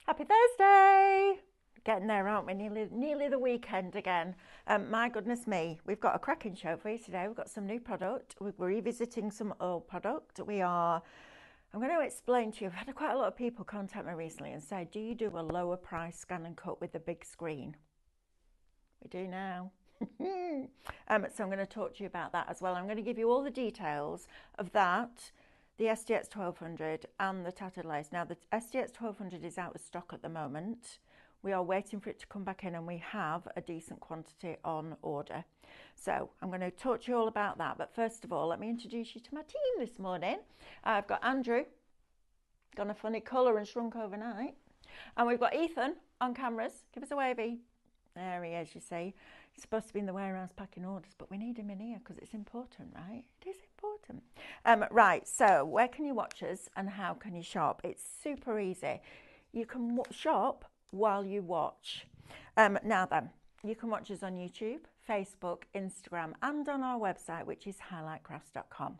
Happy Thursday! Getting there, aren't we? Nearly the weekend again. My goodness me, we've got a cracking show for you today. We've got some new product. We're revisiting some old product. I'm going to explain to you, I've had quite a lot of people contact me recently and say, do you do a lower price scan and cut with a big screen? We do now. So I'm going to talk to you about that as well. I'm going to give you all the details of that, the SDX 1200 and the tattered lace. Now the SDX 1200 is out of stock at the moment. We are waiting for it to come back in, and we have a decent quantity on order. So I'm going to talk to you all about that. But first of all, let me introduce you to my team this morning. I've got Andrew, gone a funny colour and shrunk overnight. And we've got Ethan on cameras. Give us a wavy. There he is, you see. He's supposed to be in the warehouse packing orders, but we need him in here because it's important, right? It is important. Right, so where can you watch us and how can you shop? It's super easy. You can shop while you watch. Now then, you can watch us on YouTube, Facebook, Instagram, and on our website, which is highlightcrafts.com.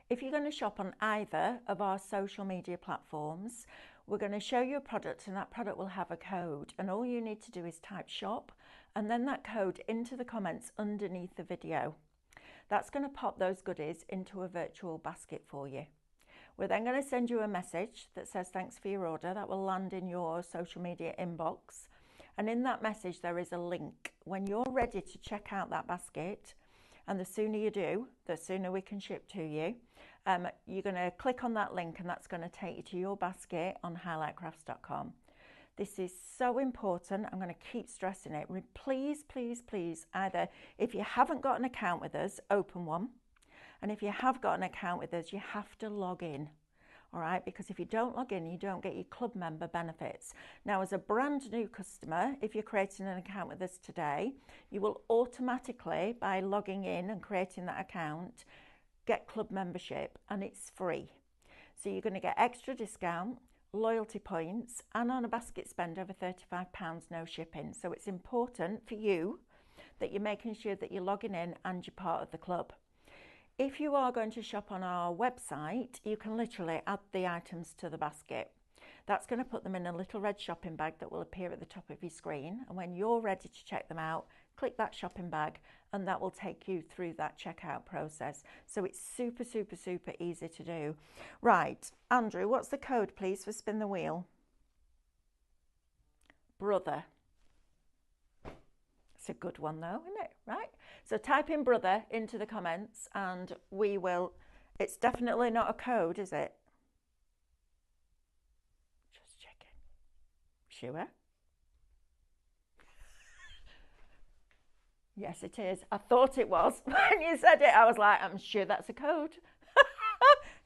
If you're going to shop on either of our social media platforms, we're going to show you a product, and that product will have a code, and all you need to do is type shop and then that code into the comments underneath the video. That's going to pop those goodies into a virtual basket for you. We're then going to send you a message that says thanks for your order. That will land in your social media inbox, and in that message there is a link. When you're ready to check out that basket, and the sooner you do, the sooner we can ship to you, you're going to click on that link, and that's going to take you to your basket on highlightcrafts.com. This is so important. I'm going to keep stressing it. Please, please, please, either if you haven't got an account with us, open one. And if you have got an account with us, you have to log in. All right, because if you don't log in, you don't get your club member benefits. Now, as a brand new customer, if you're creating an account with us today, you will automatically, by logging in and creating that account, get club membership, and it's free. So you're going to get extra discount, loyalty points, and on a basket spend over £35, no shipping. So it's important for you that you're making sure that you're logging in and you're part of the club. If you are going to shop on our website, you can literally add the items to the basket. That's going to put them in a little red shopping bag that will appear at the top of your screen. And when you're ready to check them out, click that shopping bag, and that will take you through that checkout process. So it's super, super, super easy to do. Right, Andrew, what's the code, please, for spin the wheel? Brother. It's a good one though, isn't it? Right? So type in brother into the comments and we will, it's definitely not a code, is it? Just checking. Sure? Yes, it is. I thought it was. When you said it, I was like, I'm sure that's a code.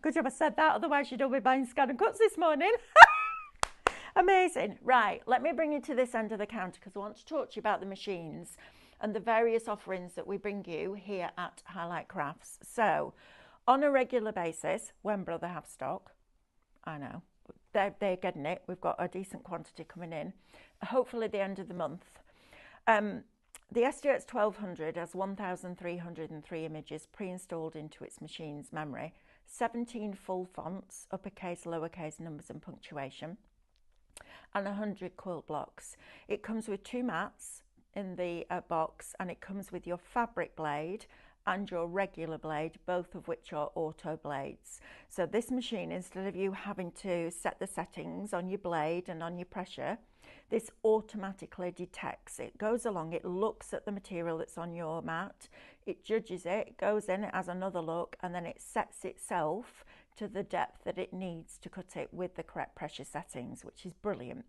Good job I said that, otherwise you'd all be buying ScanNCuts this morning. Amazing. Right, let me bring you to this end of the counter because I want to talk to you about the machines and the various offerings that we bring you here at Highlight Crafts. So, on a regular basis, when Brother have stock, I know, they're getting it. We've got a decent quantity coming in, hopefully the end of the month. The SDX 1200 has 1,303 images pre-installed into its machine's memory, 17 full fonts, uppercase, lowercase, numbers and punctuation, and 100 quilt blocks. It comes with 2 mats in the box, and it comes with your fabric blade and your regular blade, both of which are auto blades. So this machine, instead of you having to set the settings on your blade and on your pressure, this automatically detects. It goes along, it looks at the material that's on your mat, it judges it, goes in, it has another look, and then it sets itself to the depth that it needs to cut it with the correct pressure settings, which is brilliant.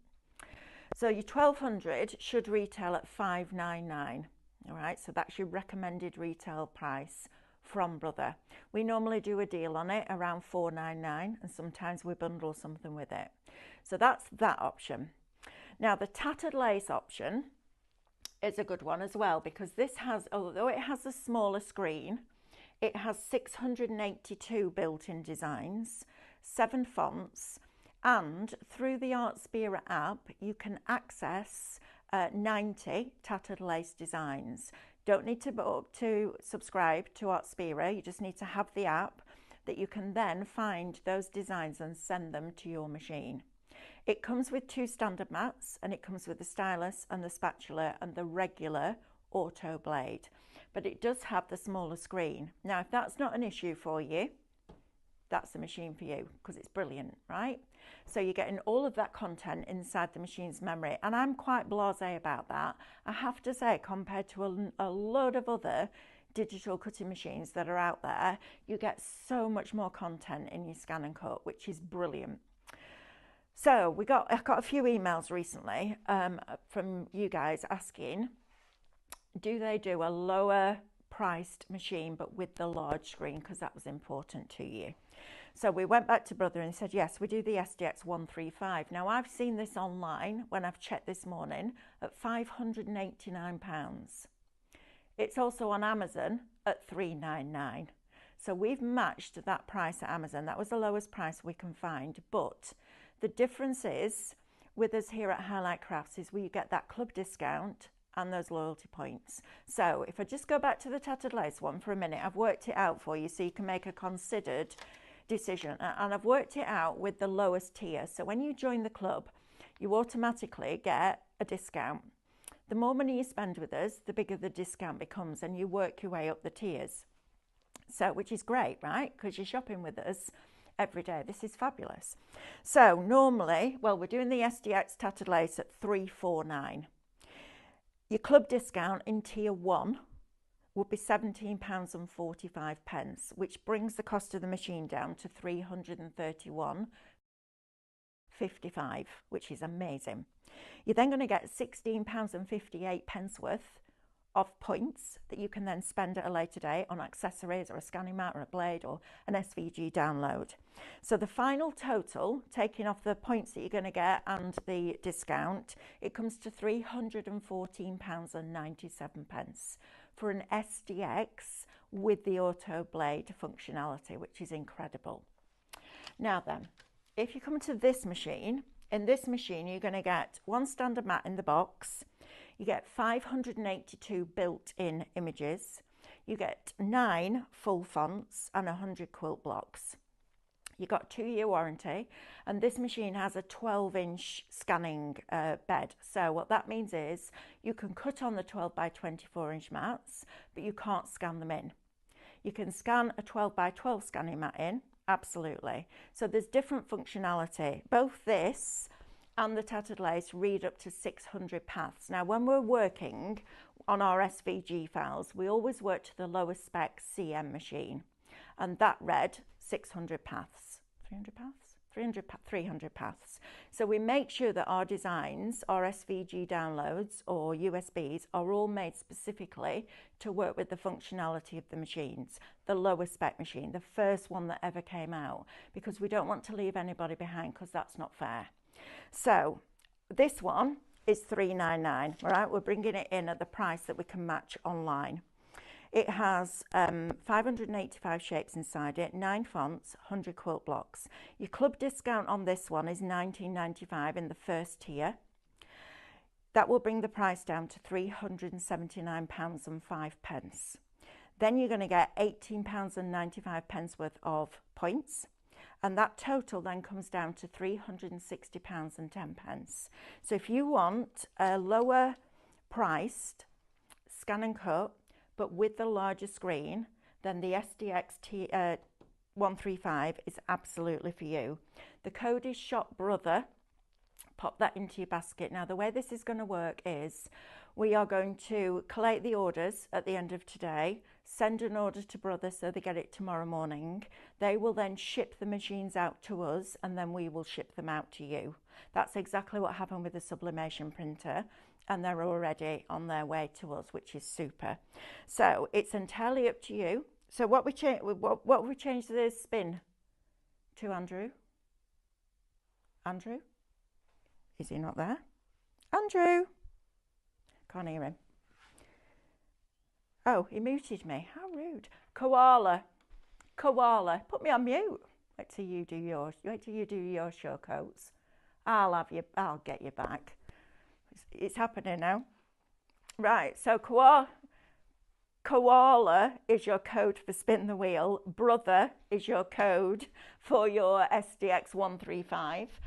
So your 1200 should retail at $599. All right, so that's your recommended retail price from Brother. We normally do a deal on it around $499, and sometimes we bundle something with it. So that's that option. Now the tattered lace option is a good one as well, because this has, although it has a smaller screen, it has 682 built-in designs, 7 fonts, and through the Artspira app you can access 90 tattered lace designs. Don't need to subscribe to Artspira, you just need to have the app that you can then find those designs and send them to your machine. It comes with 2 standard mats, and it comes with the stylus and the spatula and the regular auto blade, but it does have the smaller screen. Now, if that's not an issue for you, that's the machine for you, because it's brilliant, right? So you're getting all of that content inside the machine's memory, and I'm quite blasé about that. I have to say, compared to a load of other digital cutting machines that are out there, you get so much more content in your ScanNCut, which is brilliant. So I got a few emails recently from you guys asking, do they do a lower priced machine but with the large screen, because that was important to you. So we went back to Brother and said, yes, we do the SDX 135. Now, I've seen this online when I've checked this morning at £589. It's also on Amazon at £399. So we've matched that price at Amazon. That was the lowest price we can find. But the difference is, with us here at Highlight Crafts, is where you get that club discount and those loyalty points. So if I just go back to the tattered lace one for a minute, I've worked it out for you so you can make a considered decision, and I've worked it out with the lowest tier. So when you join the club, you automatically get a discount. The more money you spend with us, the bigger the discount becomes, and you work your way up the tiers. So, which is great, right? Because you're shopping with us every day. This is fabulous. So normally, well, we're doing the SDX tattered lace at £349. Your club discount in tier 1 would be £17.45, which brings the cost of the machine down to £331.55, which is amazing. You're then going to get £16.58 worth of points that you can then spend at a later date on accessories or a scanning mat or a blade or an SVG download. So the final total, taking off the points that you're going to get and the discount, it comes to £314.97 for an SDX with the auto blade functionality, which is incredible. Now then, if you come to this machine, in this machine you're going to get 1 standard mat in the box. You get 582 built-in images. You get 9 full fonts and 100 quilt blocks. You got 2-year warranty, and this machine has a 12-inch scanning bed. So what that means is you can cut on the 12 by 24-inch mats, but you can't scan them in. You can scan a 12 by 12 scanning mat in, absolutely. So there's different functionality. Both this and the tattered lace read up to 600 paths. Now, when we're working on our SVG files, we always work to the lowest spec CM machine, and that read 600 paths. 300 paths? 300 paths. So we make sure that our designs, our SVG downloads or USBs, are all made specifically to work with the functionality of the machines, the lowest spec machine, the first one that ever came out, because we don't want to leave anybody behind, because that's not fair. So this one is £399, all right? We're bringing it in at the price that we can match online. It has 585 shapes inside it, 9 fonts, 100 quilt blocks. Your club discount on this one is £19.95 in the first tier. That will bring the price down to £379.05. Then you're going to get £18.95 worth of points, and that total then comes down to £360.10. So if you want a lower priced ScanNCut but with the larger screen, then the SDX 135 is absolutely for you. The code is ShopBrother. Pop that into your basket. Now, the way this is going to work is we are going to collate the orders at the end of today, send an order to Brother so they get it tomorrow morning. They will then ship the machines out to us, and then we will ship them out to you. That's exactly what happened with the sublimation printer, and they're already on their way to us, which is super. So it's entirely up to you. So what we changed the spin to, Andrew? Andrew? Is he not there? Andrew? Can't hear him. Oh, he muted me. How rude. Koala. Koala. Put me on mute. Wait till you do your show coats. I'll get you back. It's happening now. Right, so koala is your code for spin the wheel. Brother is your code for your SDX 135.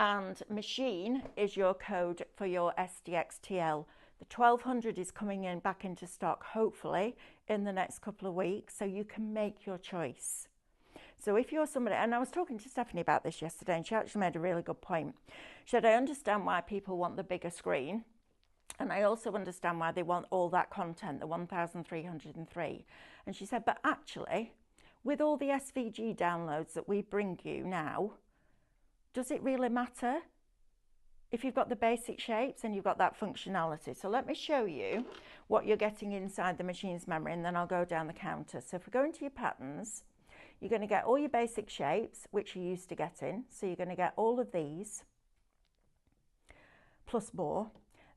and machine is your code for your SDXTL. The 1200 is coming in back into stock, hopefully, in the next couple of weeks, so you can make your choice. So if you're somebody, and I was talking to Stephanie about this yesterday, and she actually made a really good point. She said, I understand why people want the bigger screen, and I also understand why they want all that content, the 1303. And she said, but actually, with all the SVG downloads that we bring you now, does it really matter if you've got the basic shapes and you've got that functionality? So let me show you what you're getting inside the machine's memory, and then I'll go down the counter. So if we go into your patterns, you're going to get all your basic shapes, which you're used to getting. So you're going to get all of these, plus more.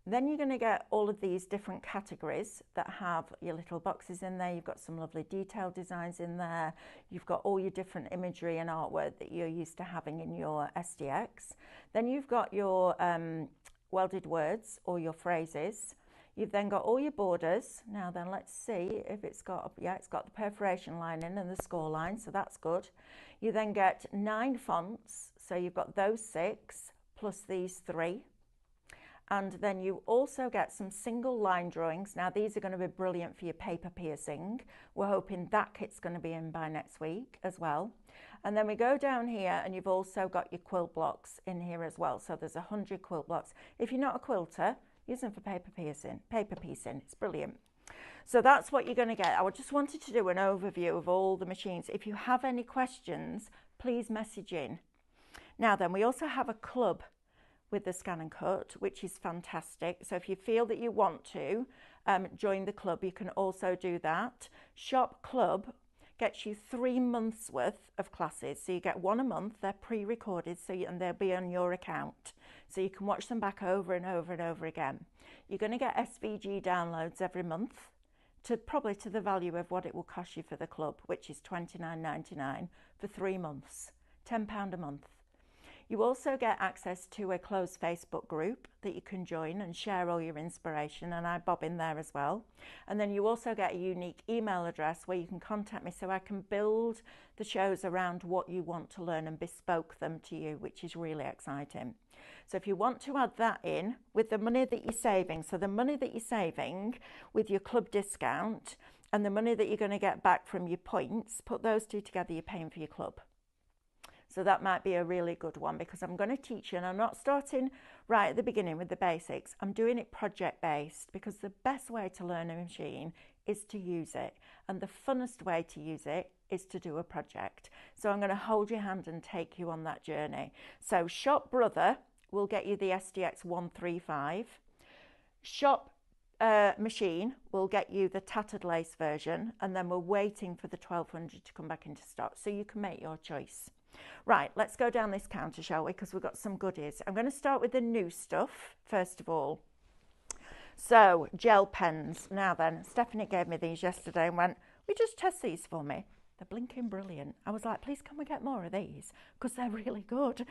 Then you're going to get all of these different categories that have your little boxes in there. You've got some lovely detailed designs in there. You've got all your different imagery and artwork that you're used to having in your SDX. Then you've got your welded words or your phrases. You've then got all your borders. Now then, let's see if it's got, yeah, it's got the perforation line in and the score line, so that's good. You then get 9 fonts, so you've got those 6 plus these 3. And then you also get some single line drawings. Now these are going to be brilliant for your paper piercing. We're hoping that kit's going to be in by next week as well. And then we go down here and you've also got your quilt blocks in here as well. So there's 100 quilt blocks. If you're not a quilter, use them for paper piecing. It's brilliant. So that's what you're going to get. I just wanted to do an overview of all the machines. If you have any questions, please message in. Now then, we also have a club with the ScanNCut, which is fantastic. So if you feel that you want to join the club, you can also do that. Shop Club gets you 3 months worth of classes. So you get 1 a month, they're pre-recorded, and they'll be on your account. So you can watch them back over and over and over again. You're going to get SVG downloads every month, probably to the value of what it will cost you for the club, which is $29.99 for 3 months, £10 a month. You also get access to a closed Facebook group that you can join and share all your inspiration, and I bob in there as well. And then you also get a unique email address where you can contact me so I can build the shows around what you want to learn and bespoke them to you, which is really exciting. So if you want to add that in with the money that you're saving, so the money that you're saving with your club discount and the money that you're going to get back from your points, put those two together, you're paying for your club. So that might be a really good one, because I'm going to teach you, and I'm not starting right at the beginning with the basics. I'm doing it project based, because the best way to learn a machine is to use it. And the funnest way to use it is to do a project. So I'm going to hold your hand and take you on that journey. So Shop Brother will get you the SDX 135. Shop Machine will get you the tattered lace version. And then we're waiting for the 1200 to come back into stock. So you can make your choice. Right, let's go down this counter, shall we? Because we've got some goodies. I'm going to start with the new stuff, first of all. So, gel pens. Now then, Stephanie gave me these yesterday and went, will you just test these for me? They're blinking brilliant. I was like, please can we get more of these? Because they're really good.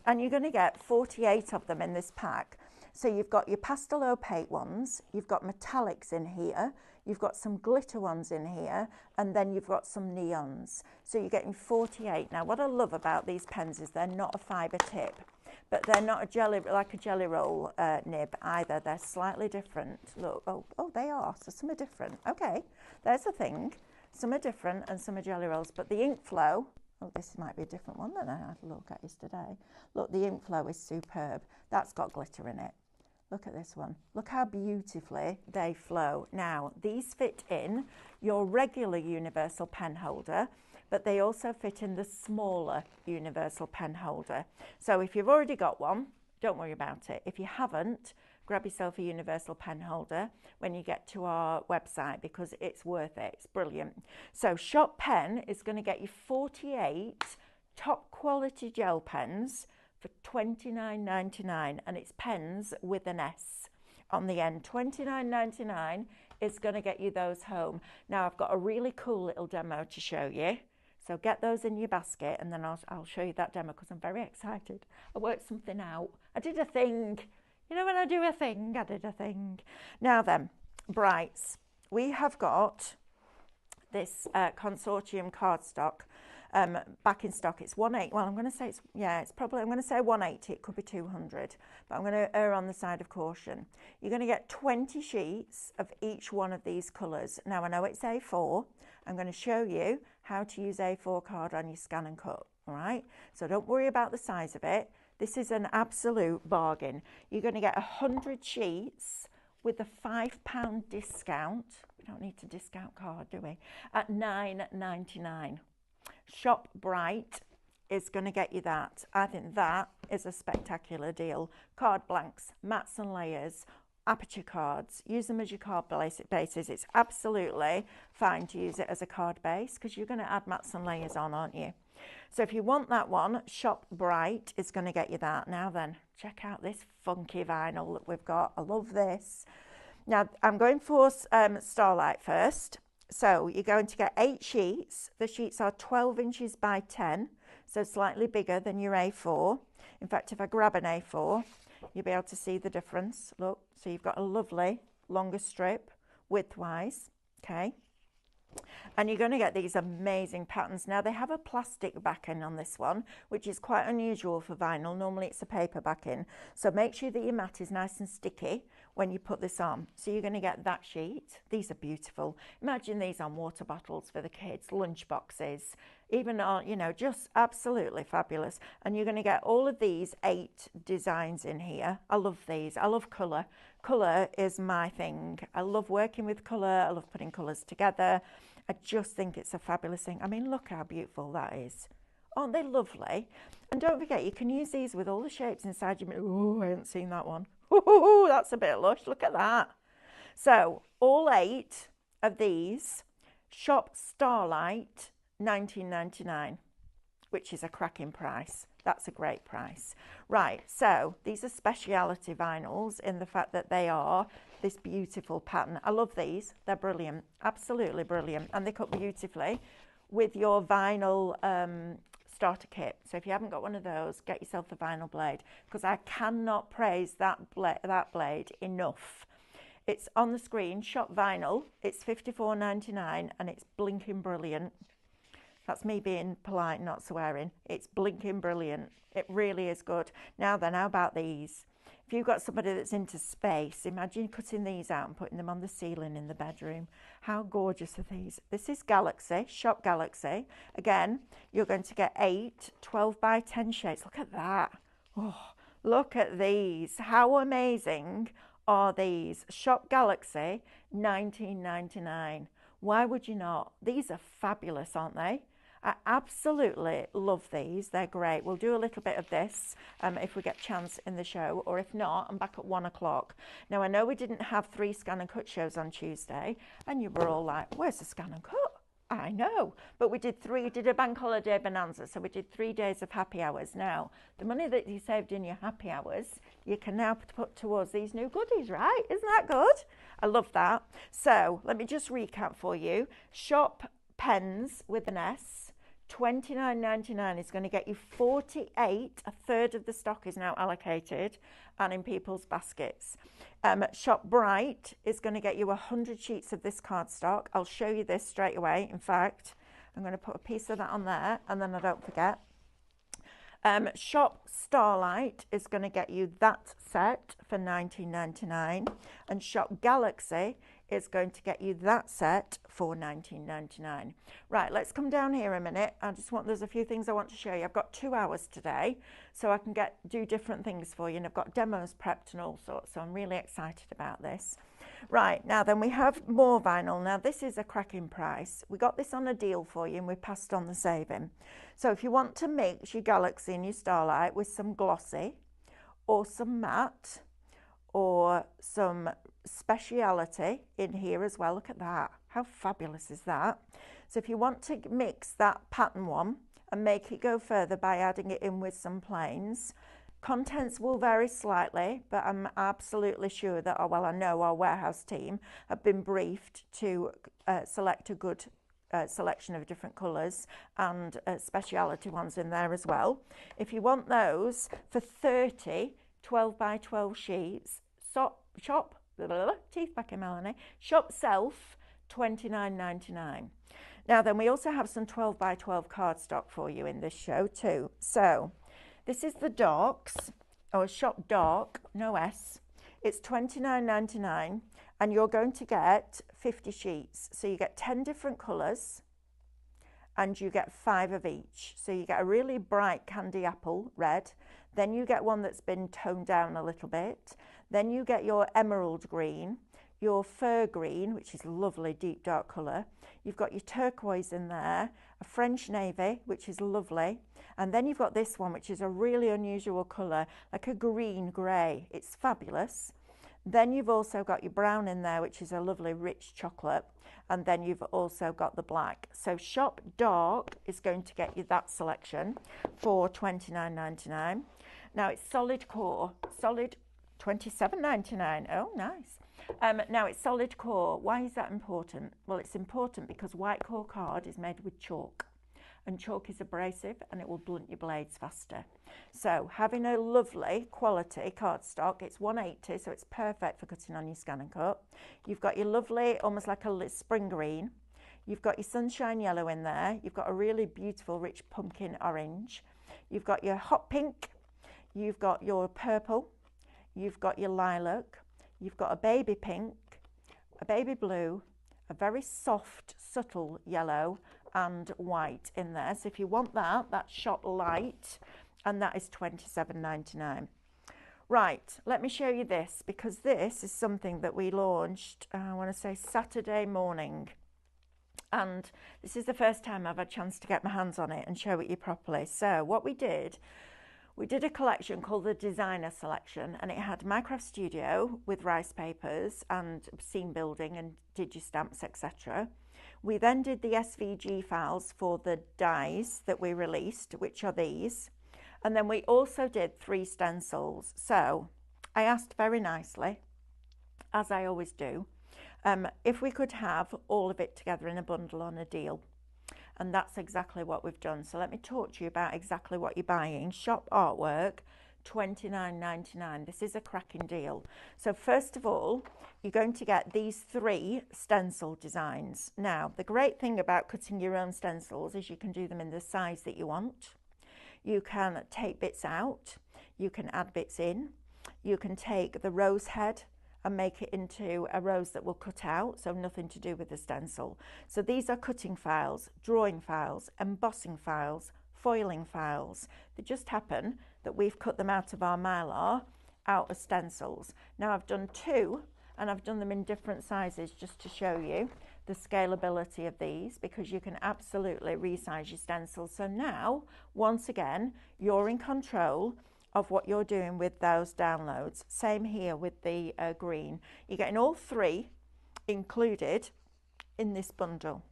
And you're going to get 48 of them in this pack. So you've got your pastel opaque ones, you've got metallics in here, you've got some glitter ones in here, and then you've got some neons. So you're getting 48. Now what I love about these pens is they're not a fibre tip, but they're not a jelly, like a jelly roll nib either. They're slightly different. Look, oh, they are, so some are different. Okay, there's the thing. Some are different and some are jelly rolls, but the ink flow, oh, this might be a different one than I had a look at yesterday. Look, the ink flow is superb. That's got glitter in it. Look at this one. Look how beautifully they flow. Now, these fit in your regular universal pen holder, but they also fit in the smaller universal pen holder. So if you've already got one, don't worry about it. If you haven't, grab yourself a universal pen holder when you get to our website, because it's worth it. It's brilliant. So Shop Pen is going to get you 48 top quality gel pens for $29.99, and it's pens with an S on the end. $29.99 is going to get you those home. Now I've got a really cool little demo to show you. So get those in your basket, and then I'll show you that demo, because I'm very excited. I worked something out. I did a thing. You know when I do a thing, I did a thing. Now then, Brights. We have got this consortium cardstock back in stock. It's 180. Well, I'm going to say it's probably, I'm going to say 180. It could be 200, but I'm going to err on the side of caution. You're going to get 20 sheets of each one of these colours. Now, I know it's A4. I'm going to show you how to use A4 card on your ScanNCut. All right, so don't worry about the size of it. This is an absolute bargain. You're going to get 100 sheets with a £5 discount. We don't need to discount card, do we? At £9.99. Shop Bright is going to get you that. I think that is a spectacular deal. Card blanks, mats and layers, aperture cards. Use them as your card bases. It's absolutely fine to use it as a card base because you're going to add mats and layers on, aren't you? So if you want that one, Shop Bright is going to get you that. Now then, check out this funky vinyl that we've got. I love this. Now, I'm going for Starlight first. So you're going to get 8 sheets. The sheets are 12 inches by 10, so slightly bigger than your A4. In fact, if I grab an A4, you'll be able to see the difference. Look, so you've got a lovely longer strip widthwise, okay? And you're going to get these amazing patterns. Now, they have a plastic backing on this one, which is quite unusual for vinyl. Normally, it's a paper backing. So make sure that your mat is nice and sticky when you put this on. So you're going to get that sheet. These are beautiful. Imagine these on water bottles for the kids, lunch boxes, even on, you know, just absolutely fabulous. And you're going to get all of these 8 designs in here. I love these. I love colour. Colour is my thing. I love working with colour. I love putting colours together. I just think it's a fabulous thing. I mean, look how beautiful that is. Aren't they lovely? And don't forget, you can use these with all the shapes inside your... Oh, I haven't seen that one. Oh, that's a bit lush. Look at that. So, all 8 of these, Shop Starlight, $19.99, which is a cracking price. That's a great price. Right, so these are speciality vinyls in the fact that they are this beautiful pattern. I love these. They're brilliant, absolutely brilliant. And they cut beautifully with your vinyl starter kit. So if you haven't got one of those, get yourself the vinyl blade, because I cannot praise that blade enough. It's on the screen, Shop Vinyl. It's $54.99 and it's blinking brilliant. That's me being polite, not swearing. It's blinking brilliant. It really is good. Now then, how about these? If you've got somebody that's into space, imagine cutting these out and putting them on the ceiling in the bedroom. How gorgeous are these? This is Galaxy, Shop Galaxy. Again, you're going to get 8 12 by 10 shades. Look at that. Oh, look at these. How amazing are these? Shop Galaxy, $19.99. Why would you not? These are fabulous, aren't they? I absolutely love these. They're great. We'll do a little bit of this if we get a chance in the show, or if not, I'm back at 1 o'clock. Now, I know we didn't have 3 ScanNCut shows on Tuesday, and you were all like, where's the ScanNCut? I know, but we did a bank holiday bonanza, so we did 3 days of happy hours. Now, the money that you saved in your happy hours, you can now put towards these new goodies, right? Isn't that good? I love that. So let me just recap for you. Shop Pens with an S, $29.99 is going to get you 48. A third of the stock is now allocated and in people's baskets. Shop Bright is going to get you 100 sheets of this cardstock. I'll show you this straight away. In fact, I'm going to put a piece of that on there and then I don't forget. Shop Starlight is going to get you that set for $19.99, and Shop Galaxy is going to get you that set for $19.99. Right, let's come down here a minute. There's a few things I want to show you. I've got 2 hours today, so I can do different things for you, and I've got demos prepped and all sorts, so I'm really excited about this. Right, now then we have more vinyl. Now this is a cracking price. We got this on a deal for you and we passed on the saving. So if you want to mix your Galaxy and your Starlight with some glossy or some matte or some speciality in here as well, look at that. How fabulous is that? So if you want to mix that pattern one and make it go further by adding it in with some plains, contents will vary slightly, but I'm absolutely sure that, I know our warehouse team have been briefed to select a good selection of different colours and speciality ones in there as well. If you want those for 30 12 by 12 sheets, teeth back in Melanie, Shop Self, $29.99. Now then, we also have some 12 by 12 cardstock for you in this show too. So this is the Darks, or Shop Dark, no S. It's $29.99 and you're going to get 50 sheets. So you get 10 different colours and you get 5 of each. So you get a really bright candy apple red, then you get one that's been toned down a little bit, then you get your emerald green, your fur green, which is lovely deep dark colour, you've got your turquoise in there, a French navy, which is lovely, and then you've got this one, which is a really unusual colour, like a green grey. It's fabulous. Then you've also got your brown in there, which is a lovely rich chocolate, and then you've also got the black. So Shop Dark is going to get you that selection for $29.99. Now it's solid core, solid $27.99. Oh, nice. Now it's solid core. Why is that important? Well, it's important because white core card is made with chalk, and chalk is abrasive and it will blunt your blades faster. So having a lovely quality cardstock, it's 180, so it's perfect for cutting on your ScanNCut. You've got your lovely, almost like a spring green. You've got your sunshine yellow in there. You've got a really beautiful rich pumpkin orange. You've got your hot pink. You've got your purple. You've got your lilac. You've got a baby pink, a baby blue, a very soft, subtle yellow, and white in there. So if you want that, that's Shop Light, and that is $27.99. Right, let me show you this, because this is something that we launched, I want to say Saturday morning. And this is the first time I've had a chance to get my hands on it and show it you properly. So what we did a collection called the Designer Selection, and it had Minecraft Studio with rice papers and scene building and digistamps, etc. We then did the SVG files for the dies that we released, which are these. And then we also did 3 stencils. So I asked very nicely, as I always do, if we could have all of it together in a bundle on a deal. And that's exactly what we've done. So let me talk to you about exactly what you're buying. Shop Artwork, $29.99. This is a cracking deal. So first of all, you're going to get these 3 stencil designs. Now, the great thing about cutting your own stencils is you can do them in the size that you want. You can take bits out. You can add bits in. You can take the rose head and make it into a rose that will cut out, so nothing to do with the stencil. So these are cutting files, drawing files, embossing files, foiling files. They just happen that we've cut them out of our Mylar, out as stencils. Now I've done 2, and I've done them in different sizes just to show you the scalability of these, because you can absolutely resize your stencils. So now, once again, you're in control of what you're doing with those downloads. Same here with the green. You're getting all 3 included in this bundle.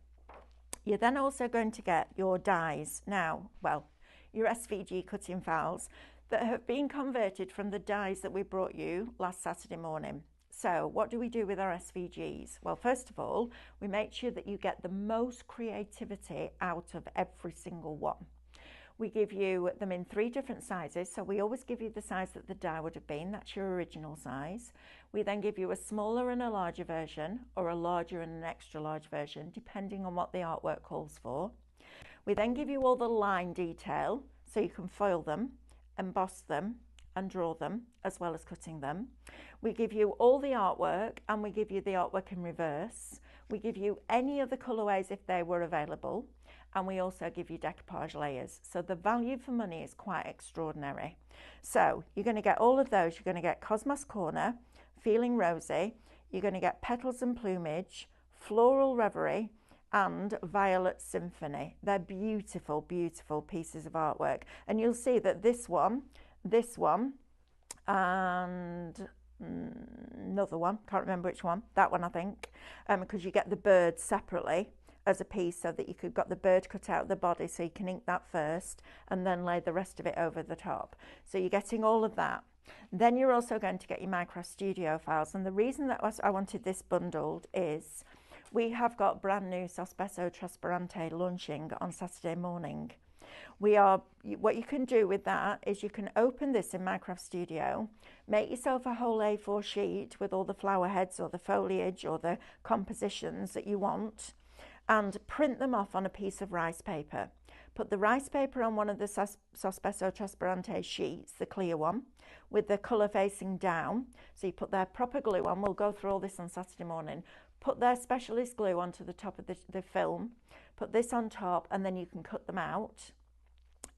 You're then also going to get your dies. Now, well, your SVG cutting files that have been converted from the dies that we brought you last Saturday morning. So what do we do with our SVGs? Well, first of all, we make sure that you get the most creativity out of every single one. We give you them in 3 different sizes, so we always give you the size that the die would have been. That's your original size. We then give you a smaller and a larger version, or a larger and an extra large version, depending on what the artwork calls for. We then give you all the line detail, so you can foil them, emboss them, and draw them, as well as cutting them. We give you all the artwork, and we give you the artwork in reverse. We give you any of the colorways if they were available. And we also give you decoupage layers. So the value for money is quite extraordinary. So you're going to get all of those. You're going to get Cosmos Corner, Feeling Rosy. You're going to get Petals and Plumage, Floral Reverie, and Violet Symphony. They're beautiful, beautiful pieces of artwork. And you'll see that this one, and another one, can't remember which one, that one I think, because you get the birds separately as a piece, so that you could got the bird cut out of the body, so you can ink that first and then lay the rest of it over the top. So you're getting all of that. Then you're also going to get your Minecraft Studio files, and the reason that I wanted this bundled is we have got brand new Sospeso Trasparente launching on Saturday morning. What you can do with that is you can open this in Minecraft Studio, make yourself a whole A4 sheet with all the flower heads or the foliage or the compositions that you want, and print them off on a piece of rice paper. Put the rice paper on one of the Sospeso Trasparente sheets, the clear one, with the colour facing down. So you put their proper glue on. We'll go through all this on Saturday morning. Put their specialist glue onto the top of the film. Put this on top, and then you can cut them out.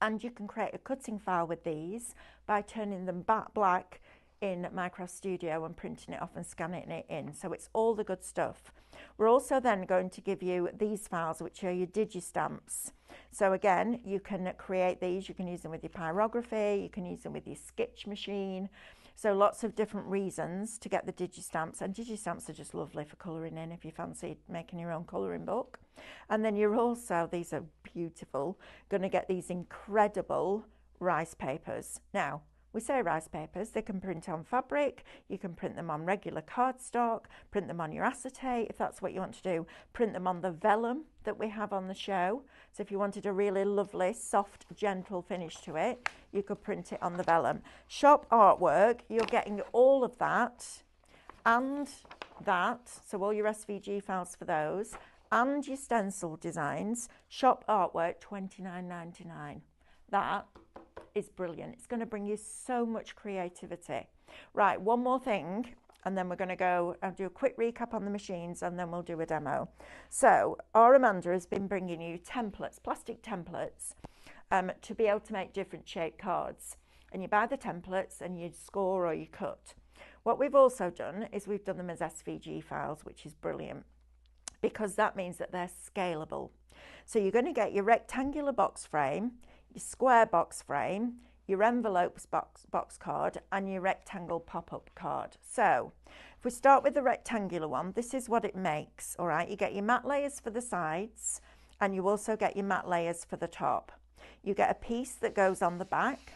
And you can create a cutting file with these by turning them black in Micro Studio and printing it off and scanning it in. So it's all the good stuff. We're also then going to give you these files, which are your digistamps. So again, you can create these. You can use them with your pyrography. You can use them with your sketch machine. So lots of different reasons to get the digistamps, and digistamps are just lovely for colouring in if you fancy making your own colouring book. And then you're also, these are beautiful, going to get these incredible rice papers. Now, we say rice papers, they can print on fabric, you can print them on regular cardstock, print them on your acetate if that's what you want to do, print them on the vellum that we have on the show. So if you wanted a really lovely, soft, gentle finish to it, you could print it on the vellum. Shop artwork, you're getting all of that and that, so all your SVG files for those, and your stencil designs. Shop artwork, $29.99. That is brilliant. It's going to bring you so much creativity. Right, one more thing, and then we're going to go and do a quick recap on the machines, and then we'll do a demo. So our Amanda has been bringing you templates, plastic templates, to be able to make different shaped cards. And you buy the templates and you score or you cut. What we've also done is we've done them as SVG files, which is brilliant, because that means that they're scalable. So you're going to get your rectangular box frame, your square box frame, your envelopes box card, and your rectangle pop-up card. So if we start with the rectangular one, this is what it makes. All right, you get your matte layers for the sides, and you also get your matte layers for the top. You get a piece that goes on the back,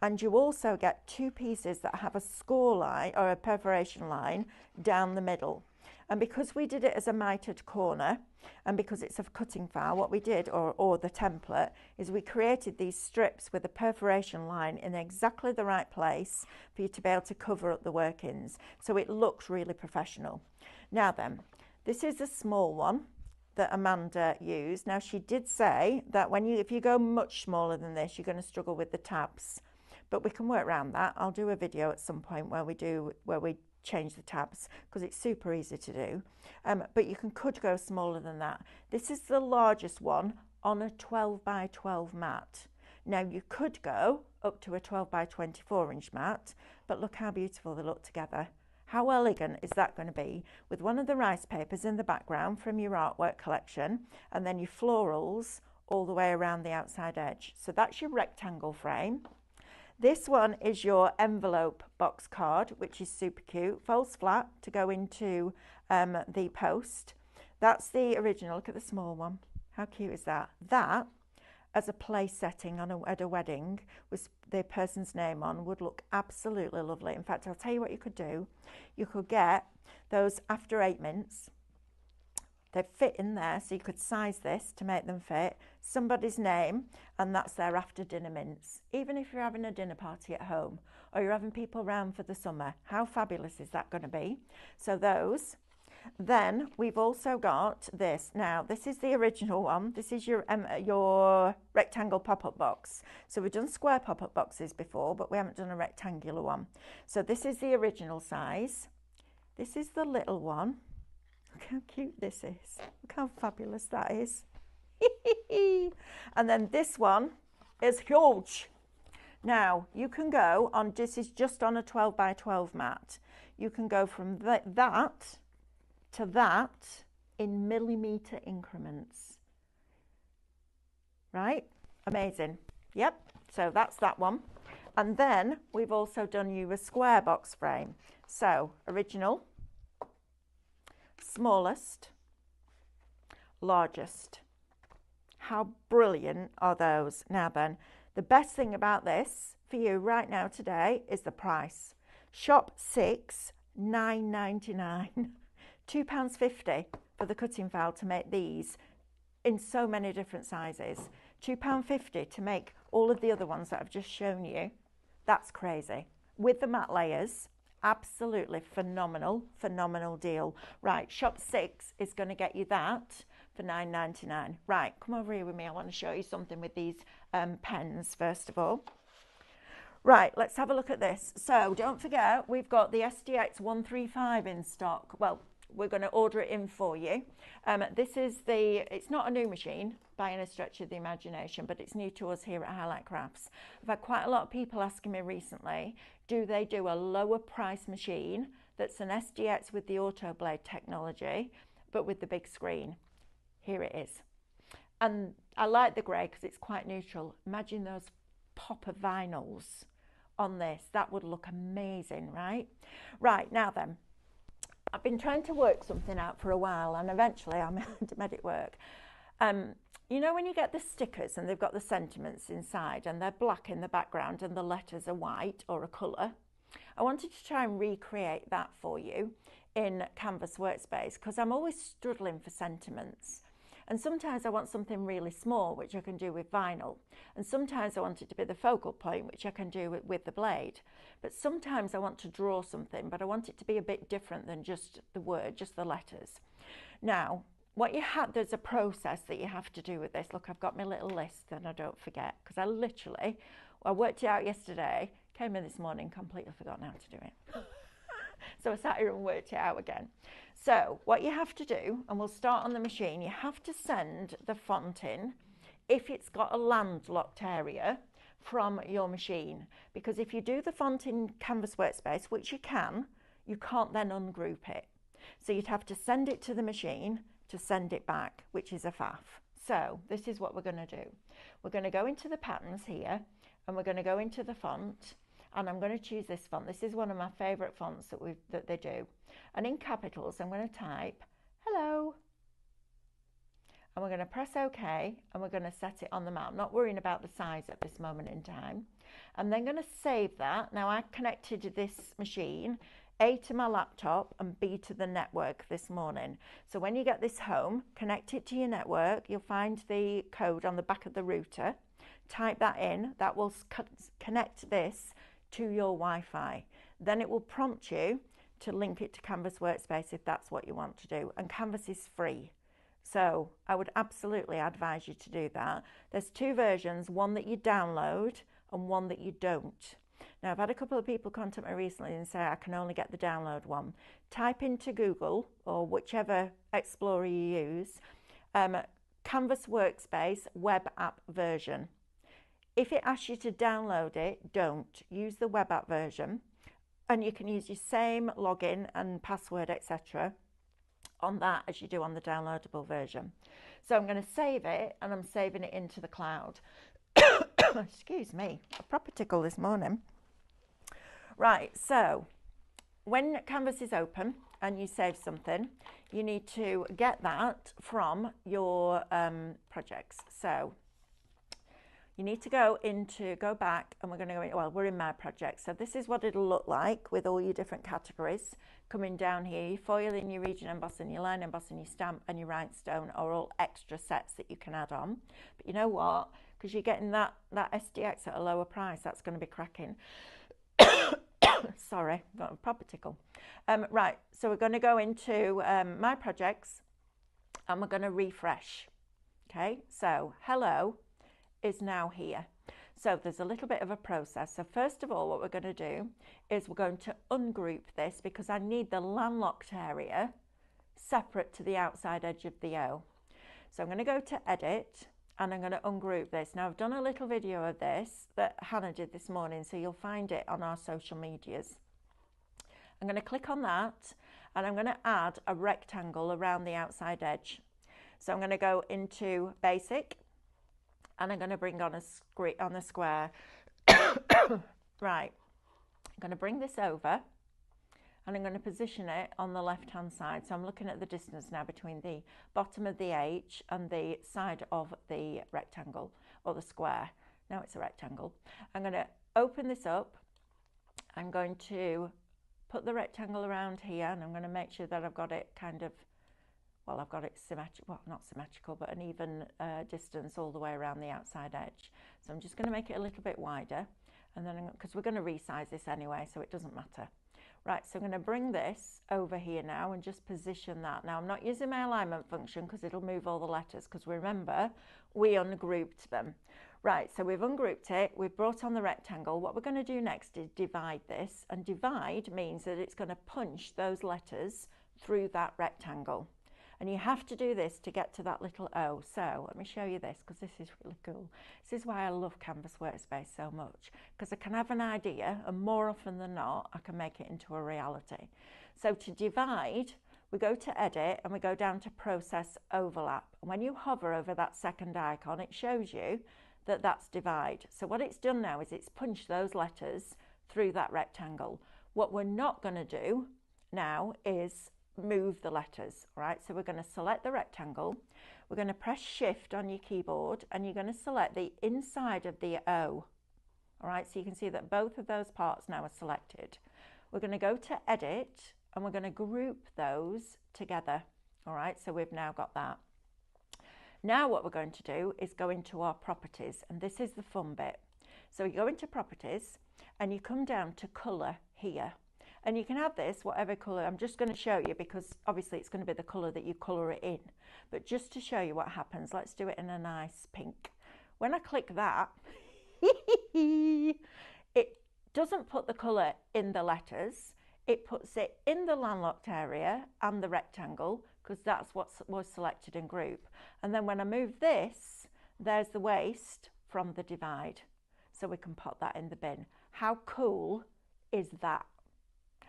and you also get two pieces that have a score line or a perforation line down the middle. And because we did it as a mitered corner, and because it's a cutting file, what we did, or the template, is we created these strips with a perforation line in exactly the right place for you to be able to cover up the workings. So it looks really professional. Now then, this is a small one that Amanda used. Now she did say that if you go much smaller than this, you're going to struggle with the tabs. But we can work around that. I'll do a video at some point where we change the tabs, because it's super easy to do, but you could go smaller than that. This is the largest one on a 12 by 12 mat. Now you could go up to a 12 by 24 inch mat, but look how beautiful they look together. How elegant is that going to be, with one of the rice papers in the background from your artwork collection, and then your florals all the way around the outside edge. So that's your rectangle frame. This one is your envelope box card, which is super cute. Folds flat to go into the post. That's the original. Look at the small one. How cute is that? That, as a place setting at a wedding with the person's name on, would look absolutely lovely. In fact, I'll tell you what you could do. You could get those after 8 mints. They fit in there, so you could size this to make them fit somebody's name, and that's their after dinner mints. Even if you're having a dinner party at home, or you're having people around for the summer, how fabulous is that going to be? So those. Then we've also got this. Now this is the original one. This is your rectangle pop-up box. So we've done square pop-up boxes before, but we haven't done a rectangular one. So this is the original size. This is the little one. Look how cute this is. Look how fabulous that is. And then this one is huge. Now you can go on, this is just on a 12 by 12 mat. You can go from that to that in millimetre increments. Right? Amazing. Yep. So that's that one. And then we've also done you a square box frame. So original, smallest, largest. How brilliant are those? Now then, the best thing about this for you right now today is the price. Shop 6, £9.99. £2.50 for the cutting file to make these in so many different sizes. £2.50 to make all of the other ones that I've just shown you. That's crazy. With the matte layers, absolutely phenomenal, phenomenal deal. Right, shop 6 is going to get you that for $9.99. Right, come over here with me. I want to show you something with these pens first of all. Right, let's have a look at this. So don't forget, we've got the SDX 135 in stock. Well, we're going to order it in for you. This is it's not a new machine by any stretch of the imagination, but it's new to us here at Highlight Crafts. I've had quite a lot of people asking me recently, do they do a lower price machine that's an SDX with the auto blade technology, but with the big screen? Here it is. And I like the grey because it's quite neutral. Imagine those popper vinyls on this. That would look amazing, right? Right, now then, I've been trying to work something out for a while, and eventually I made it work. You know when you get the stickers and they've got the sentiments inside and they're black in the background and the letters are white or a colour? I wanted to try and recreate that for you in Canvas Workspace because I'm always struggling for sentiments. And sometimes I want something really small, which I can do with vinyl. And sometimes I want it to be the focal point, which I can do with the blade. But sometimes I want to draw something, but I want it to be a bit different than just the word, just the letters. Now, there's a process that you have to do with this. Look, I've got my little list and I don't forget, because I worked it out yesterday, came in this morning, completely forgotten how to do it. So I sat here and worked it out again. So what you have to do, and we'll start on the machine, you have to send the font in if it's got a landlocked area from your machine. Because if you do the font in Canvas Workspace, which you can't then ungroup it. So you'd have to send it to the machine to send it back, which is a faff. So this is what we're going to do. We're going to go into the patterns here, and we're going to go into the font. And I'm going to choose this font. This is one of my favourite fonts that they do. And in capitals, I'm going to type hello. And we're going to press OK, and we're going to set it on the map. Not worrying about the size at this moment in time. I'm then going to save that. Now I connected this machine, A to my laptop and B to the network this morning. So when you get this home, connect it to your network. You'll find the code on the back of the router. Type that in. That will connect this to your Wi-Fi. Then it will prompt you to link it to Canvas Workspace if that's what you want to do. And Canvas is free. So I would absolutely advise you to do that. There's two versions, one that you download and one that you don't. Now I've had a couple of people contact me recently and say I can only get the download one. Type into Google or whichever Explorer you use, Canvas Workspace web app version. If it asks you to download it, don't. Use the web app version, and you can use your same login and password, etc. on that as you do on the downloadable version. So I'm going to save it, and I'm saving it into the cloud. Excuse me, a proper tickle this morning. Right, so when Canvas is open and you save something, you need to get that from your projects. So you need to go back, and we're going to go in, well, we're in my project. So this is what it'll look like with all your different categories coming down here. Your foil and your region embossing, your line embossing, your stamp and your rhinestone are all extra sets that you can add on. But you know what? Because you're getting that SDX at a lower price, that's going to be cracking. Sorry, got a proper tickle. Right, so we're going to go into my projects, and we're going to refresh. Okay, so hello is now here. So there's a little bit of a process. So first of all, what we're going to do is we're going to ungroup this because I need the landlocked area separate to the outside edge of the O. So I'm going to go to edit, and I'm going to ungroup this. Now I've done a little video of this that Hannah did this morning, so you'll find it on our social medias. I'm going to click on that, and I'm going to add a rectangle around the outside edge. So I'm going to go into basic, and I'm going to bring on a square. Right, I'm going to bring this over, and I'm going to position it on the left hand side. So I'm looking at the distance now between the bottom of the H and the side of the rectangle or the square. Now it's a rectangle. I'm going to open this up. I'm going to put the rectangle around here, and I'm going to make sure that I've got it kind of, well, I've got it symmetrical, well, not symmetrical, but an even distance all the way around the outside edge. So I'm just going to make it a little bit wider, and then because we're going to resize this anyway, so it doesn't matter. Right, so I'm going to bring this over here now and just position that. Now I'm not using my alignment function because it'll move all the letters, because remember we ungrouped them. Right, so we've ungrouped it, we've brought on the rectangle. What we're going to do next is divide this, and divide means that it's going to punch those letters through that rectangle. And you have to do this to get to that little O. So let me show you this, because this is really cool. This is why I love Canvas Workspace so much, because I can have an idea, and more often than not I can make it into a reality. So to divide, we go to edit and we go down to process overlap. And when you hover over that second icon, it shows you that that's divide. So what it's done now is it's punched those letters through that rectangle. What we're not going to do now is move the letters. All right, so we're going to select the rectangle, we're going to press shift on your keyboard, and you're going to select the inside of the O. All right, so you can see that both of those parts now are selected. We're going to go to edit and we're going to group those together. All right, so we've now got that. Now what we're going to do is go into our properties, and this is the fun bit. So you go into properties and you come down to colour here. And you can have this, whatever colour. I'm just going to show you because obviously it's going to be the colour that you colour it in. But just to show you what happens, let's do it in a nice pink. When I click that, it doesn't put the colour in the letters. It puts it in the landlocked area and the rectangle, because that's what was selected in group. And then when I move this, there's the waste from the divide. So we can pop that in the bin. How cool is that?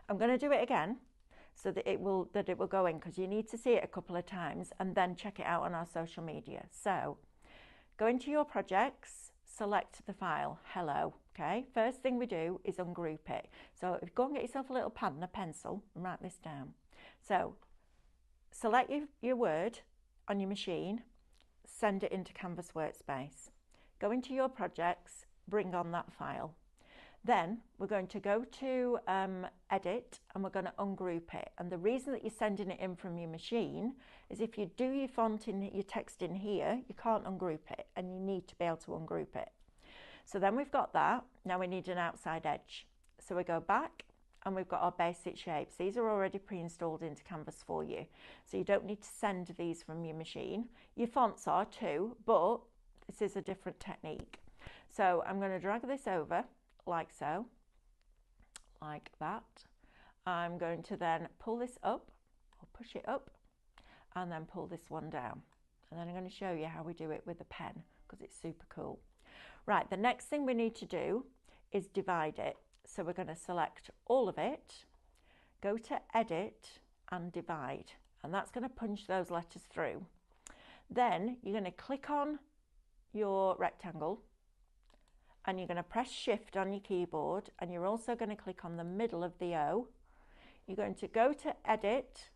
I'm going to do it again so that it will go in, because you need to see it a couple of times and then check it out on our social media. So go into your projects, select the file, hello. Okay, first thing we do is ungroup it. So go and get yourself a little pad and a pencil and write this down. So select your word on your machine, send it into Canvas Workspace. Go into your projects, bring on that file. Then we're going to go to edit and we're going to ungroup it. And the reason that you're sending it in from your machine is if you do your font in your text in here, you can't ungroup it, and you need to be able to ungroup it. So then we've got that. Now we need an outside edge. So we go back and we've got our basic shapes. These are already pre-installed into Canvas for you. So you don't need to send these from your machine. Your fonts are too, but this is a different technique. So I'm going to drag this over like so, like that. I'm going to then pull this up, or push it up, and then pull this one down. And then I'm going to show you how we do it with a pen, because it's super cool. Right, the next thing we need to do is divide it. So we're going to select all of it, go to edit and divide, and that's going to punch those letters through. Then you're going to click on your rectangle, and you're going to press shift on your keyboard, and you're also going to click on the middle of the O. You're going to go to edit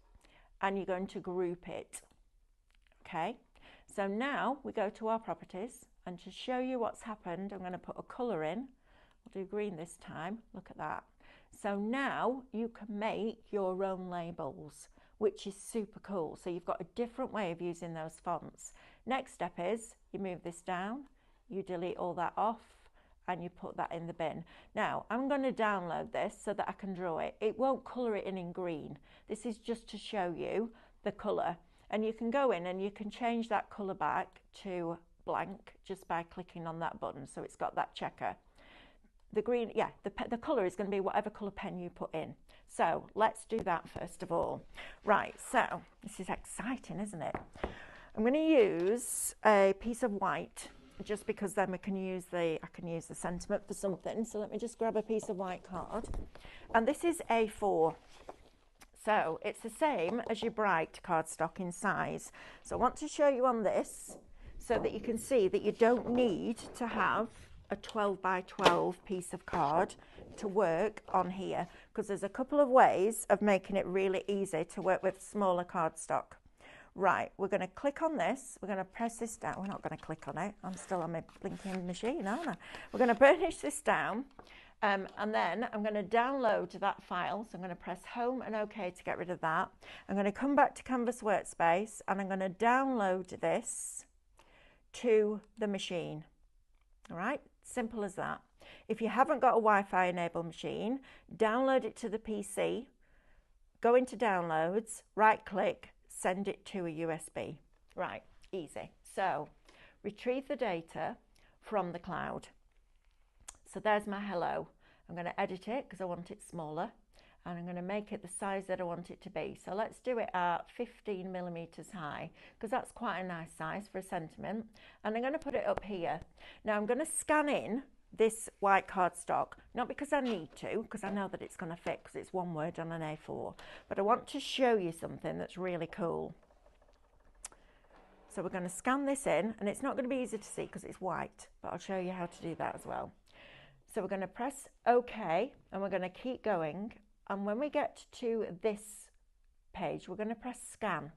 and you're going to group it. Okay, so now we go to our properties, and to show you what's happened, I'm going to put a colour in. We'll do green this time. Look at that. So now you can make your own labels, which is super cool. So you've got a different way of using those fonts. Next step is you move this down, you delete all that off, and you put that in the bin. Now I'm going to download this so that I can draw it. It won't colour it in green. This is just to show you the colour, and you can go in and you can change that colour back to blank just by clicking on that button, so it's got that checker. The green, yeah, the colour is going to be whatever colour pen you put in. So let's do that first of all. Right, so this is exciting, isn't it? I'm going to use a piece of white, just because then I can use the sentiment for something. So let me just grab a piece of white card, and this is A4. So it's the same as your bright cardstock in size. So I want to show you on this so that you can see that you don't need to have a 12 by 12 piece of card to work on here, because there's a couple of ways of making it really easy to work with smaller cardstock. Right, we're going to click on this, we're going to press this down. We're not going to click on it, I'm still on my blinking machine, aren't I? We're going to burnish this down, and then I'm going to download that file. So I'm going to press home and OK to get rid of that. I'm going to come back to Canvas Workspace and I'm going to download this to the machine. All right, simple as that. If you haven't got a Wi-Fi enabled machine, download it to the PC, go into downloads, right click, send it to a USB. Right, easy. So retrieve the data from the cloud. So there's my hello. I'm going to edit it because I want it smaller, and I'm going to make it the size that I want it to be. So let's do it at 15 millimeters high, because that's quite a nice size for a sentiment. And I'm going to put it up here. Now I'm going to scan in this white cardstock, not because I need to, because I know that it's going to fit, because it's one word on an A4, but I want to show you something that's really cool. So we're going to scan this in, and it's not going to be easy to see because it's white, but I'll show you how to do that as well. So we're going to press OK, and we're going to keep going. And when we get to this page, we're going to press scan,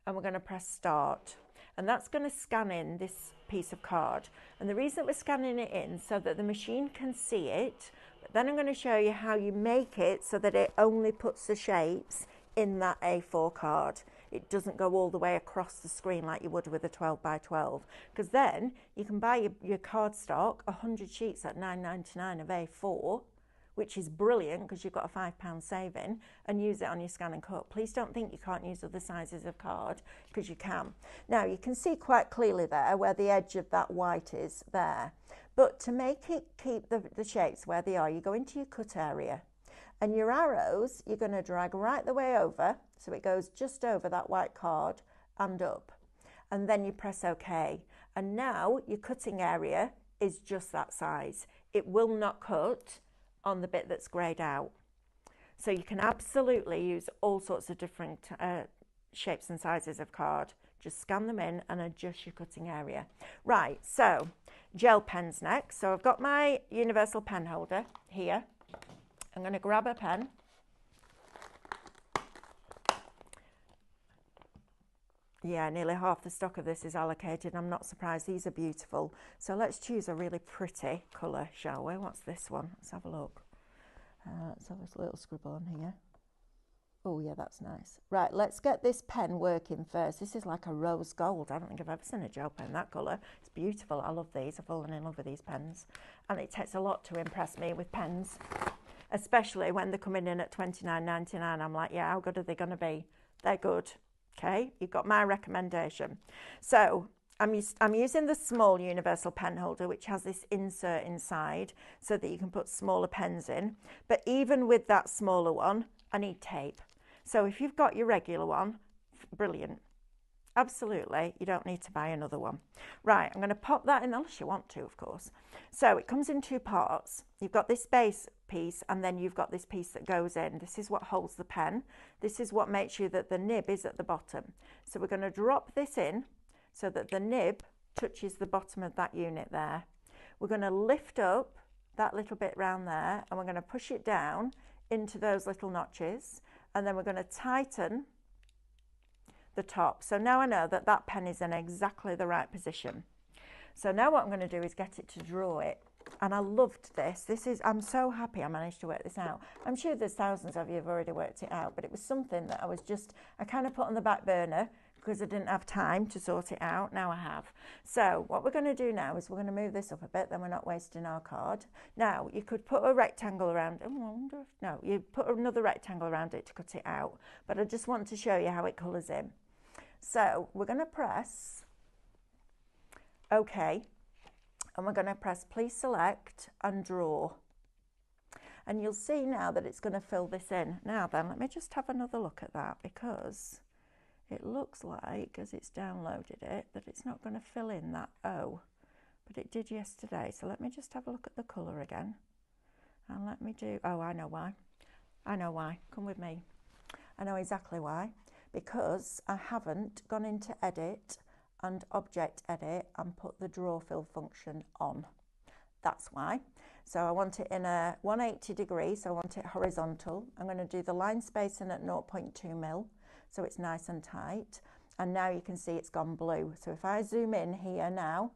and we're going to press start. And that's going to scan in this piece of card. And the reason that we're scanning it in so that the machine can see it, but then I'm going to show you how you make it so that it only puts the shapes in that A4 card. It doesn't go all the way across the screen like you would with a 12 by 12, because then you can buy your cardstock, 100 sheets at £9.99 of A4, which is brilliant because you've got a £5 saving, and use it on your ScanNCut. Please don't think you can't use other sizes of card, because you can. Now you can see quite clearly there where the edge of that white is there. But to make it keep the shapes where they are, you go into your cut area, and your arrows you're going to drag right the way over, so it goes just over that white card and up. And then you press OK. And now your cutting area is just that size. It will not cut on the bit that's greyed out. So you can absolutely use all sorts of different shapes and sizes of card. Just scan them in and adjust your cutting area. Right, so gel pens next. So I've got my universal pen holder here. I'm going to grab a pen. Yeah, nearly half the stock of this is allocated. I'm not surprised. These are beautiful. So let's choose a really pretty colour, shall we? What's this one? Let's have a look. Let's have a little scribble on here. Oh yeah, that's nice. Right, let's get this pen working first. This is like a rose gold. I don't think I've ever seen a gel pen that colour. It's beautiful. I love these. I've fallen in love with these pens. And it takes a lot to impress me with pens, especially when they're coming in at £29.99. I'm like, yeah, how good are they going to be? They're good. Okay, you've got my recommendation. So I'm using the small universal pen holder, which has this insert inside so that you can put smaller pens in. But even with that smaller one, I need tape. So if you've got your regular one, brilliant. Absolutely, you don't need to buy another one. Right, I'm going to pop that in, unless you want to, of course. So it comes in two parts. You've got this base piece, and then you've got this piece that goes in. This is what holds the pen. This is what makes sure that the nib is at the bottom. So we're going to drop this in so that the nib touches the bottom of that unit there. We're going to lift up that little bit round there, and we're going to push it down into those little notches, and then we're going to tighten the top. So now I know that that pen is in exactly the right position. So now what I'm going to do is get it to draw it. And I loved this. I'm so happy I managed to work this out. I'm sure there's thousands of you have already worked it out, but it was something that I kind of put on the back burner because I didn't have time to sort it out. Now I have. So what we're going to do now is we're going to move this up a bit, then we're not wasting our card. Now you could put a rectangle around, no, you put another rectangle around it to cut it out, but I just want to show you how it colours in. So we're going to press OK, and we're going to press please select and draw. And you'll see now that it's going to fill this in. Now then, let me just have another look at that, because it looks like, as it's downloaded it, that it's not going to fill in that O, but it did yesterday. So let me just have a look at the colour again. And let me do, oh, I know why. I know why. Come with me. I know exactly why. Because I haven't gone into edit and object edit and put the draw fill function on. That's why. So I want it in a 180 degree, so I want it horizontal. I'm going to do the line spacing at 0.2 mil, so it's nice and tight. And now you can see it's gone blue. So if I zoom in here now,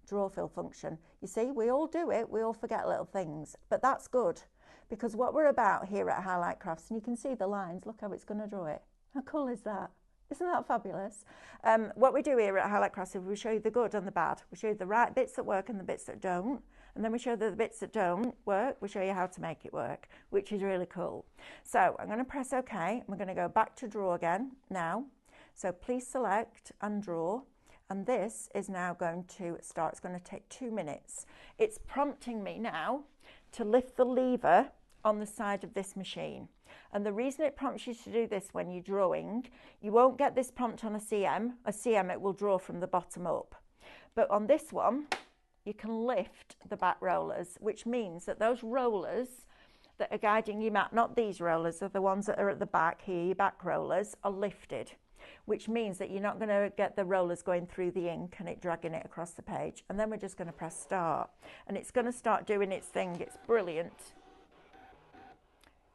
draw fill function. You see, we all do it, we all forget little things, but that's good, because what we're about here at Highlight Crafts, and you can see the lines, look how it's going to draw it. How cool is that? Isn't that fabulous? What we do here at Highlight Crafts is we show you the good and the bad. We show you the right bits that work and the bits that don't. And then we show the bits that don't work, we show you how to make it work, which is really cool. So I'm going to press OK. We're going to go back to draw again now. So please select and draw. And this is now going to start. It's going to take 2 minutes. It's prompting me now to lift the lever on the side of this machine. And the reason it prompts you to do this when you're drawing, you won't get this prompt on a CM. A CM, it will draw from the bottom up. But on this one, you can lift the back rollers, which means that those rollers that are guiding your mat, not these rollers, are the ones that are at the back here, your back rollers, are lifted, which means that you're not going to get the rollers going through the ink and it dragging it across the page. And then we're just going to press start. And it's going to start doing its thing. It's brilliant.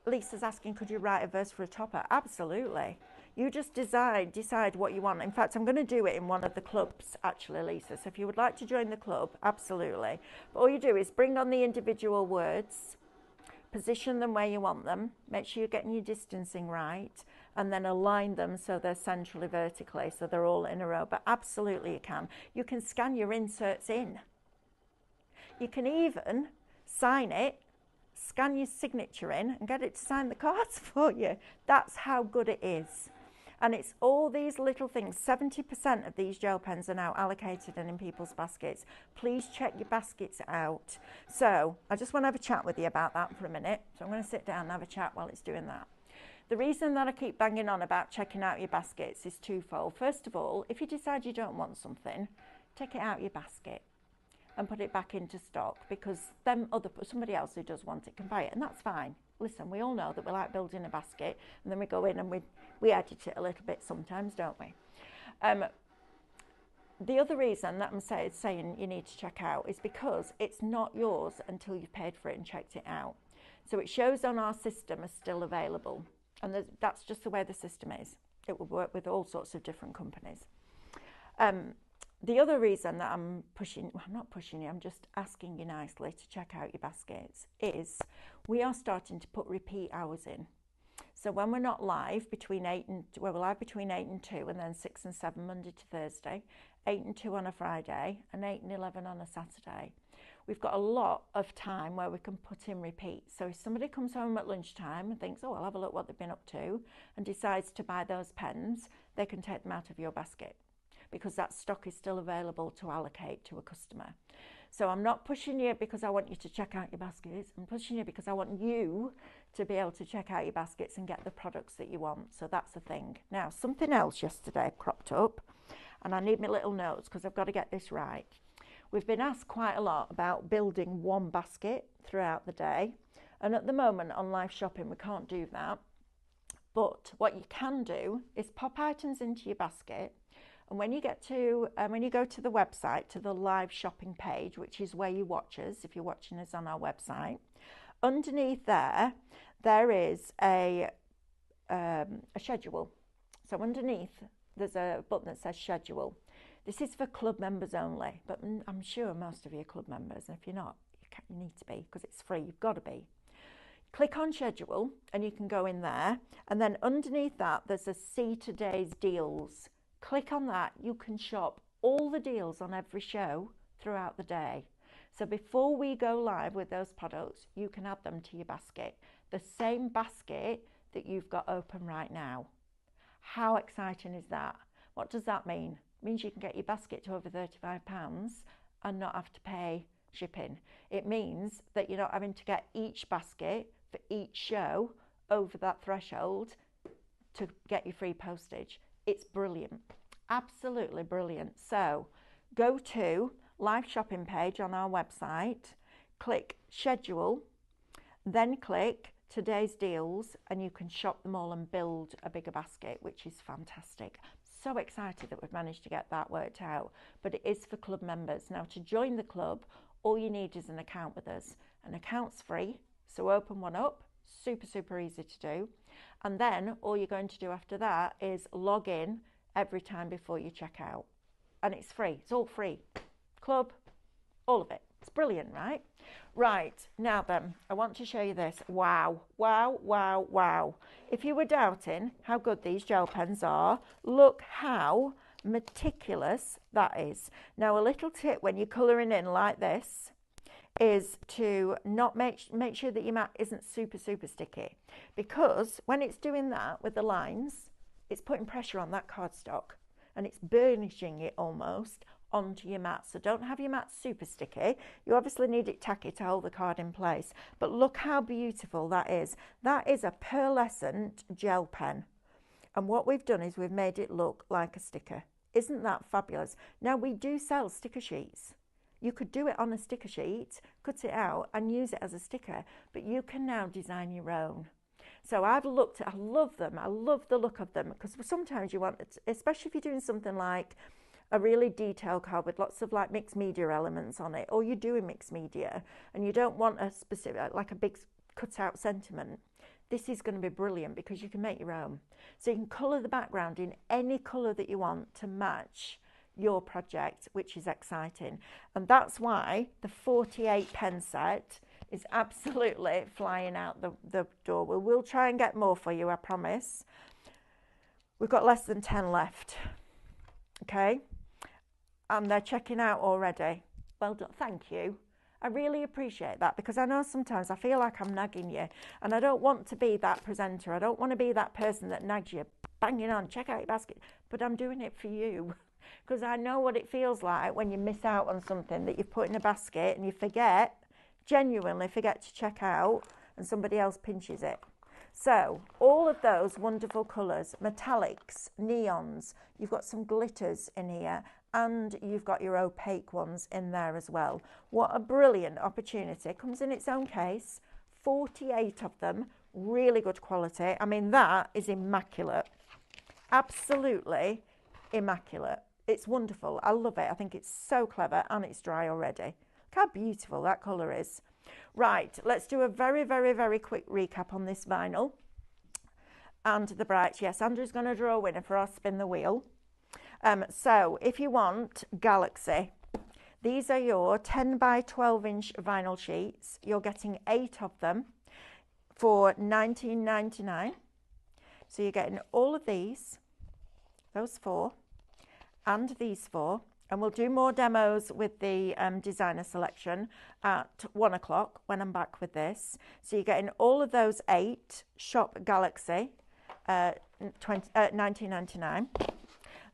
Lisa's asking, could you write a verse for a topper? Absolutely. You just decide what you want. In fact, I'm going to do it in one of the clubs, actually, Lisa. So if you would like to join the club, absolutely. But all you do is bring on the individual words, position them where you want them, make sure you're getting your distancing right, and then align them so they're centrally vertically, so they're all in a row. But absolutely you can. You can scan your inserts in. You can even sign it, scan your signature in and get it to sign the cards for you. That's how good it is. And it's all these little things. 70% of these gel pens are now allocated and in people's baskets. Please check your baskets out. So I just want to have a chat with you about that for a minute. So I'm going to sit down and have a chat while it's doing that. The reason that I keep banging on about checking out your baskets is twofold. First of all, if you decide you don't want something, take it out of your basket and put it back into stock, because then somebody else who does want it can buy it, and that's fine. Listen, we all know that we like building a basket, and then we go in and we edit it a little bit sometimes, don't we? The other reason that I'm saying you need to check out is because it's not yours until you've paid for it and checked it out. So it shows on our system as still available, and that's just the way the system is. It will work with all sorts of different companies. The other reason that I'm not pushing you, I'm just asking you nicely to check out your baskets, is we are starting to put repeat hours in. So when we're not live between 8 and, we're live between 8 and 2, and then 6 and 7 Monday to Thursday, 8 and 2 on a Friday, and 8 and 11 on a Saturday. We've got a lot of time where we can put in repeats. So if somebody comes home at lunchtime and thinks, oh, I'll have a look what they've been up to, and decides to buy those pens, they can take them out of your basket, because that stock is still available to allocate to a customer. So I'm not pushing you because I want you to check out your baskets. I'm pushing you because I want you to be able to check out your baskets and get the products that you want. So that's the thing. Now, something else yesterday cropped up, and I need my little notes because I've got to get this right. We've been asked quite a lot about building one basket throughout the day. And at the moment on live shopping, we can't do that. But what you can do is pop items into your basket. And when you go to the website, to the live shopping page, which is where you watch us, if you're watching us on our website, underneath there is a schedule. So underneath, there's a button that says schedule. This is for club members only, but I'm sure most of you are club members. And if you're not, you need to be, because it's free. You've got to be. Click on schedule, and you can go in there. And then underneath that, there's a See Today's Deals. Click on that. You can shop all the deals on every show throughout the day. So before we go live with those products, you can add them to your basket. The same basket that you've got open right now. How exciting is that? What does that mean? It means you can get your basket to over £35 and not have to pay shipping. It means that you're not having to get each basket for each show over that threshold to get your free postage. It's brilliant, absolutely brilliant. So go to live shopping page on our website, click schedule, then click today's deals, and you can shop them all and build a bigger basket, which is fantastic. So excited that we've managed to get that worked out, but it is for club members. Now, to join the club, all you need is an account with us. An account's free, so open one up, super easy to do. And then all you're going to do after that is log in every time before you check out. And it's free. It's all free. Club, all of it. It's brilliant, right? Right, now then, I want to show you this. Wow, wow, wow, wow. If you were doubting how good these gel pens are, look how meticulous that is. Now, a little tip when you're colouring in like this is to not make sure that your mat isn't super sticky, because when it's doing that with the lines, it's putting pressure on that cardstock and it's burnishing it almost onto your mat. So don't have your mat super sticky. You obviously need it tacky to hold the card in place, but look how beautiful that is. That is a pearlescent gel pen, and what we've done is we've made it look like a sticker. Isn't that fabulous? Now, we do sell sticker sheets. You could do it on a sticker sheet, cut it out and use it as a sticker, but you can now design your own. So I love them. I love the look of them, because sometimes you want it, especially if you're doing something like a really detailed card with lots of like mixed media elements on it, or you're doing mixed media and you don't want a specific, like a big cut out sentiment. This is going to be brilliant because you can make your own. So you can colour the background in any colour that you want to match your project, which is exciting. And that's why the 48 pen set is absolutely flying out the door. We will try and get more for you, I promise. We've got less than 10 left. Okay? And they're checking out already. Well done. Thank you. I really appreciate that, because I know sometimes I feel like I'm nagging you, and I don't want to be that presenter. I don't want to be that person that nags you, banging on, check out your basket. But I'm doing it for you, because I know what it feels like when you miss out on something that you've put in a basket and you genuinely forget to check out, and somebody else pinches it. So all of those wonderful colours, metallics, neons, you've got some glitters in here, and you've got your opaque ones in there as well. What a brilliant opportunity. It comes in its own case, 48 of them, really good quality. I mean, that is immaculate, absolutely immaculate. It's wonderful. I love it. I think it's so clever, and it's dry already. Look how beautiful that colour is. Right, let's do a very quick recap on this vinyl and the brights. Yes, Andrew's going to draw a winner for our spin the wheel. So if you want Galaxy, these are your 10 by 12 inch vinyl sheets. You're getting 8 of them for $19.99. So you're getting all of these, those 4, and these 4. And we'll do more demos with the designer selection at 1 o'clock when I'm back with this. So you're getting all of those 8 Shop Galaxy, $19.99.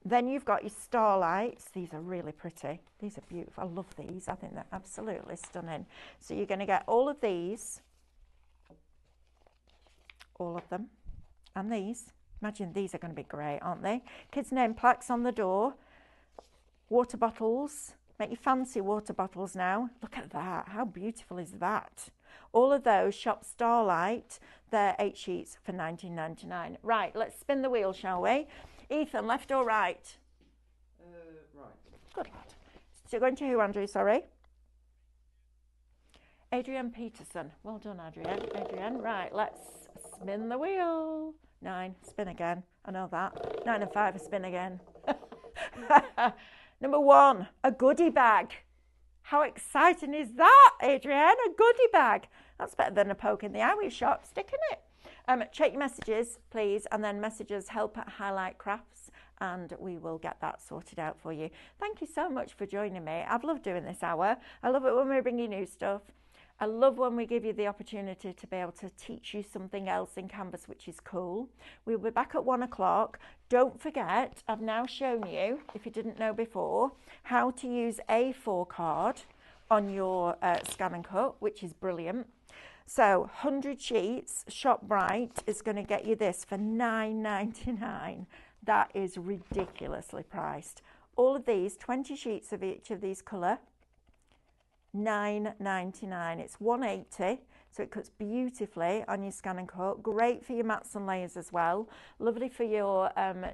Then you've got your starlights. These are really pretty. These are beautiful. I love these. I think they're absolutely stunning. So you're going to get all of these, all of them, and these. Imagine these are going to be great, aren't they? Kids' name plaques on the door. Water bottles. Make your fancy water bottles now. Look at that. How beautiful is that? All of those Shop Starlight. They're 8 sheets for $19.99. Right, let's spin the wheel, shall we? Ethan, left or right? Right. Good lad. So you're going to who, Andrew? Sorry. Adrienne Peterson. Well done, Adrienne. Adrienne, right, let's spin the wheel. 9, spin again. I know that. 9 and 5, spin again. Number 1, a goodie bag. How exciting is that, Adrienne? A goodie bag. That's better than a poke in the eye with sharp stick in it. Check your messages, please, and then messages help at Highlight Crafts, and we will get that sorted out for you. Thank you so much for joining me. I've loved doing this hour. I love it when we bring you new stuff. I love when we give you the opportunity to be able to teach you something else in Canvas, which is cool. We'll be back at 1 o'clock. Don't forget, I've now shown you, if you didn't know before, how to use A4 card on your ScanNCut, which is brilliant. So 100 sheets, Shop Bright is going to get you this for $9.99. That is ridiculously priced. All of these, 20 sheets of each of these colour, $9.99. It's $1.80, so it cuts beautifully on your ScanNCut. Great for your mats and layers as well. Lovely for your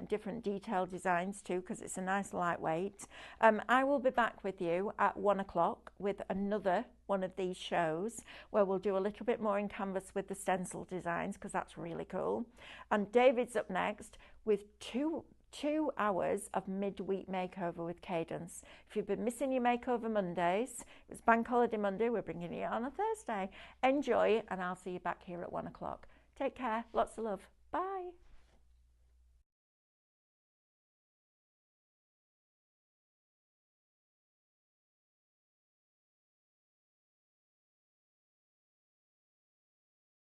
different detail designs too, because it's a nice lightweight. I will be back with you at 1 o'clock with another one of these shows where we'll do a little bit more in Canvas with the stencil designs, because that's really cool. And David's up next with two 2 hours of midweek makeover with Cadence. If you've been missing your makeover Mondays, it was Bank Holiday Monday, we're bringing it on a Thursday. Enjoy, and I'll see you back here at 1 o'clock. Take care, lots of love. Bye.